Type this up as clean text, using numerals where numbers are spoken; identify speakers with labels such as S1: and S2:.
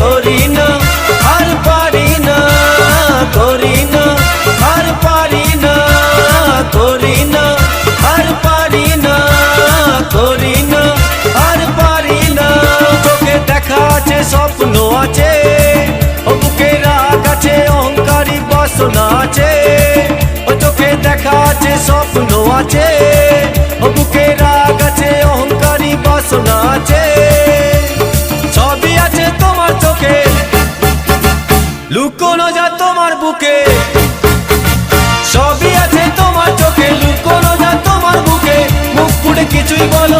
S1: করি না আর পারি না, করি না আর পারি না, করি না আর পারি না, করি না আর পারি না। চোখে দেখা আছে স্বপ্ন আছে, ও বুকে রাগ আছে অহংকারী বাসনা আছে। ও চোখে দেখা আছে স্বপ্ন আছে, ও বুকে রাগ আছে অহংকারী বাসনা আছে। সবই আছে তোমার চোখে, লুকোনো যা তোমার বুকে। সবই আছে তোমার চোখে, লুকোনো যা তোমার বুকে। মুখ ফুটে কিছুই বলো